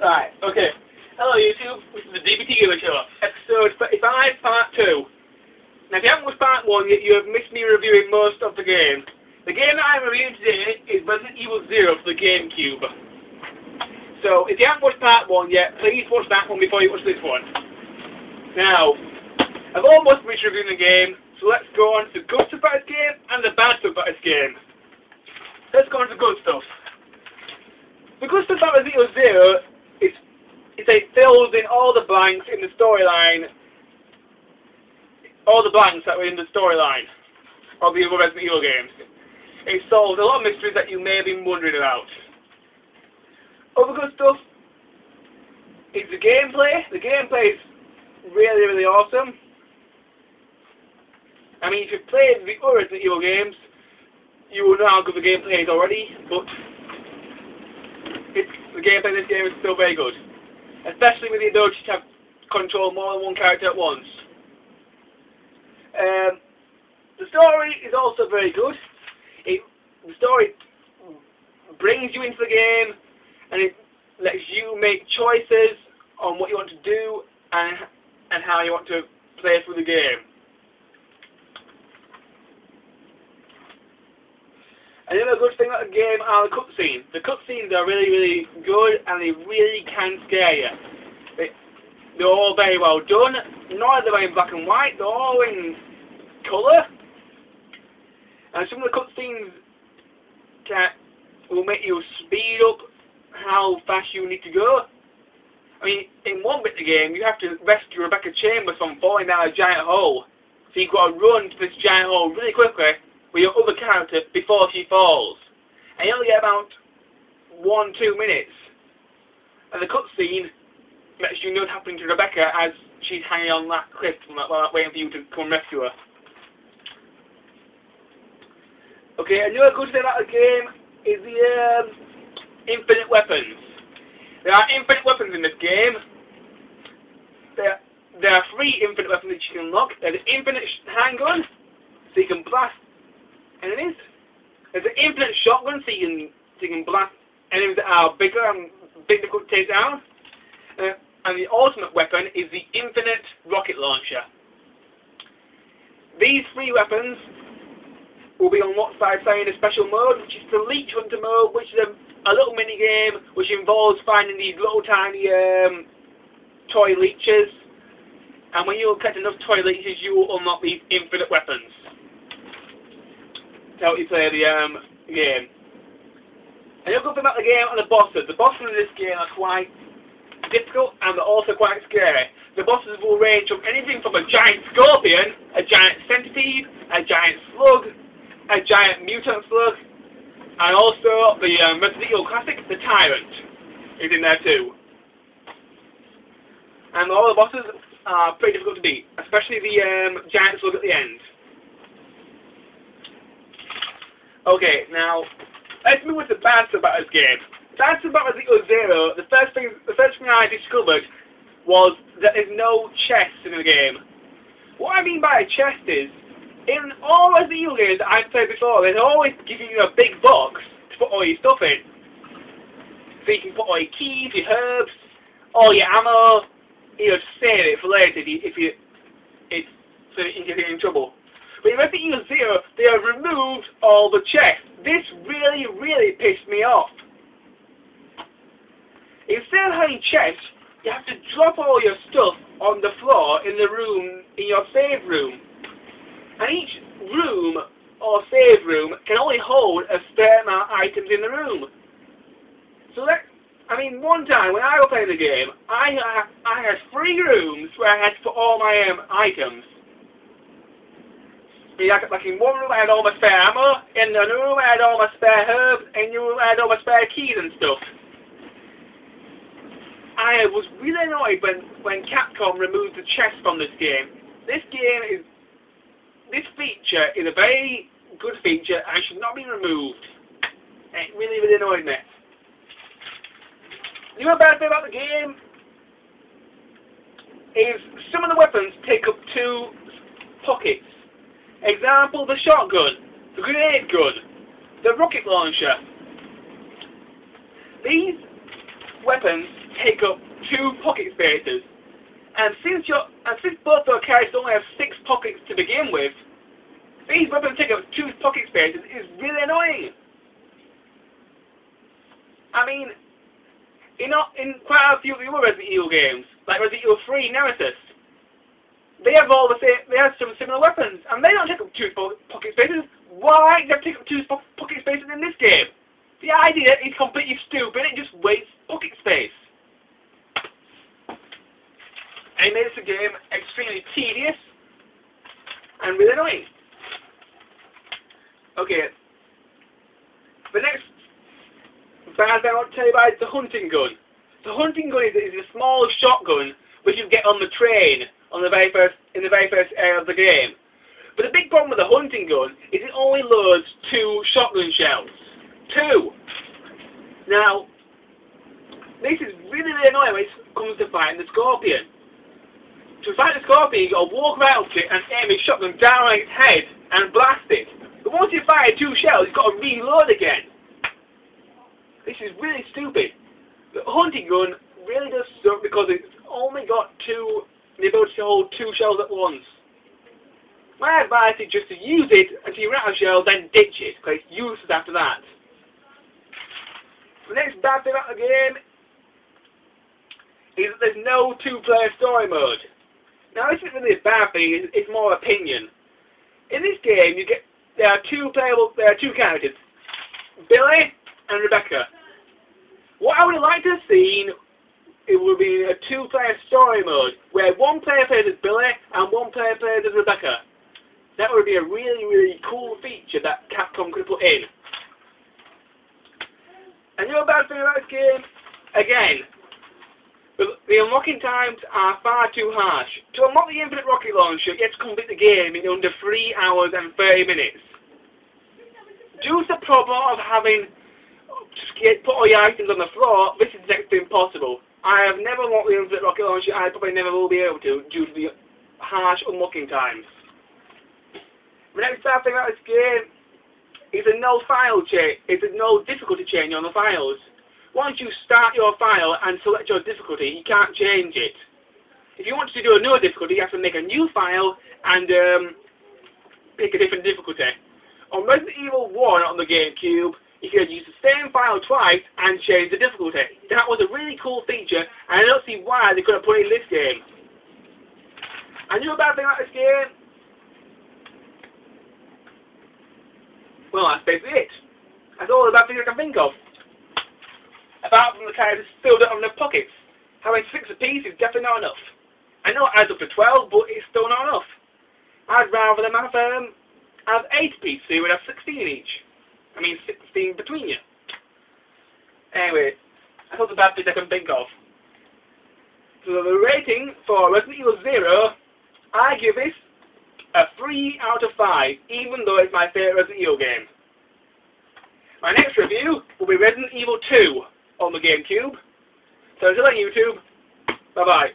Right, okay. Hello YouTube, this is the D.B.T Show, episode 35, part 2. Now if you haven't watched part 1 yet, you have missed me reviewing most of the game. The game that I'm reviewing today is Resident Evil 0 for the GameCube. So if you haven't watched part 1 yet, please watch that one before you watch this one. Now, I've almost finished reviewing the game, so let's go on to the good stuff about this game and the bad stuff about this game. Let's go on to the good stuff. The good stuff about Resident Evil 0 is it fills in all the blanks in the storyline, all the blanks that were in the storyline of the other Resident Evil games. It solves a lot of mysteries that you may have been wondering about. Other good stuff is the gameplay. The gameplay is really, really awesome. I mean, if you've played the other Resident Evil games, you will know how good the gameplay is already, but the gameplay in this game is still very good. Especially with the ability to control more than one character at once. The story is also very good. The story brings you into the game, and it lets you make choices on what you want to do and how you want to play through the game. Another good thing about the game are the cutscenes. The cutscenes are really, really good, and they really can scare you. They're all very well done. None of them are in black and white. They're all in colour. And some of the cutscenes will make you speed up how fast you need to go. I mean, in one bit of the game, you have to rescue Rebecca Chambers from falling down a giant hole. So you've got to run to this giant hole really quickly with your other character before she falls. And you only get about 1-2 minutes. And the cutscene lets you know what's happening to Rebecca as she's hanging on that cliff waiting for you to come rescue her. Okay, another good thing about the game is the infinite weapons. There are infinite weapons in this game. There are 3 infinite weapons that you can unlock. There's an infinite handgun, so you can blast enemies. There's an infinite shotgun, so you can blast enemies that are bigger and difficult to take down. And the ultimate weapon is the infinite rocket launcher. These 3 weapons will be unlocked by playing a special mode, which is the Leech Hunter mode, which is a little mini game which involves finding these little tiny toy leeches. And when you collect enough toy leeches, you will unlock these infinite weapons to help you play the game. And the other thing about the game are the bosses. The bosses in this game are quite difficult and they're also quite scary. The bosses will range from anything from a giant scorpion, a giant centipede, a giant slug, a giant mutant slug, and also the Resident Evil classic, the Tyrant, is in there too. And all the bosses are pretty difficult to beat, especially the giant slug at the end. Okay, now let's move on to the bad stuff about this game. The bad stuff about Resident Evil 0, the first thing I discovered was that there's no chest in the game. What I mean by a chest is, in all Resident Evil games that I've played before, they're always giving you a big box to put all your stuff in. So you can put all your keys, your herbs, all your ammo, you know, to save it for later so you can get in trouble. But in Resident Evil 0, they have removed all the chests. This really, really pissed me off. Instead of having chests, you have to drop all your stuff on the floor in the room, in your save room. And each room, or save room, can only hold a certain amount of items in the room. So one time when I was playing the game, I had 3 rooms where I had to put all my items. Like in one room I had all my spare ammo, in another room I had all my spare herbs, and in another room I had all my spare keys and stuff. I was really annoyed when Capcom removed the chest from this game. This feature is a very good feature and should not be removed. It really, really annoyed me. The other bad thing about the game is some of the weapons take up 2 pockets. Example, the shotgun, the grenade gun, the rocket launcher. These weapons take up 2 pocket spaces. And since both your characters only have 6 pockets to begin with, these weapons take up 2 pocket spaces is really annoying. I mean, in quite a few of the other Resident Evil games, like Resident Evil 3 Nemesis, they have some similar weapons, and they don't take up 2 pocket spaces. Why do they take up 2 pocket spaces in this game? The idea is completely stupid. It just wastes pocket space. And it makes the game extremely tedious and really annoying. Okay. The next bad thing I want to tell you about is the hunting gun. The hunting gun is a small shotgun which you get on the train in the very first area of the game. But the big problem with the hunting gun is it only loads 2 shotgun shells. 2. Now, this is really annoying when it comes to fighting the Scorpion. To fight the Scorpion, you've got to walk around it and aim your shotgun down on its head and blast it. But once you fire 2 shells, you've got to reload again. This is really stupid. The hunting gun really does suck because it's only got the ability to hold 2 shells at once. My advice is just to use it until you run out of shells, then ditch it, because it's useless after that. The next bad thing about the game is that there's no 2-player story mode. Now this isn't really a bad thing, it's more opinion. In this game there are 2 characters, Billy and Rebecca. What I would like to have seen, it would be a 2-player story mode, where 1 player plays as Billy and 1 player plays as Rebecca. That would be a really cool feature that Capcom could have put in. And the other bad thing about this game, again, the unlocking times are far too harsh. To unlock the infinite rocket launcher, you have to complete the game in under 3 hours and 30 minutes. Due to the problem of having to put all your items on the floor, this is next to impossible. I have never unlocked the infinite rocket launcher, I probably never will be able to, due to the harsh unlocking times. The next bad thing about this game is a no difficulty change on the files. Once you start your file and select your difficulty, you can't change it. If you want to do a new difficulty, you have to make a new file and pick a different difficulty. On Resident Evil 1 on the GameCube, you could use the same file twice and change the difficulty. That was a really cool feature, and I don't see why they couldn't put it in this game. And the other bad thing about this game, well, that's basically it. That's all the bad things I can think of. Apart from the characters still don't have enough pockets. Having 6 apiece is definitely not enough. I know it adds up to 12, but it's still not enough. I'd rather them have 8 apiece, so you would have 16 each. I mean, 16 between you. Anyway, that's all the bad things I can think of. So the rating for Resident Evil 0, I give this a 3 out of 5, even though it's my favourite Resident Evil game. My next review will be Resident Evil 2 on the GameCube. So until then, YouTube, bye-bye.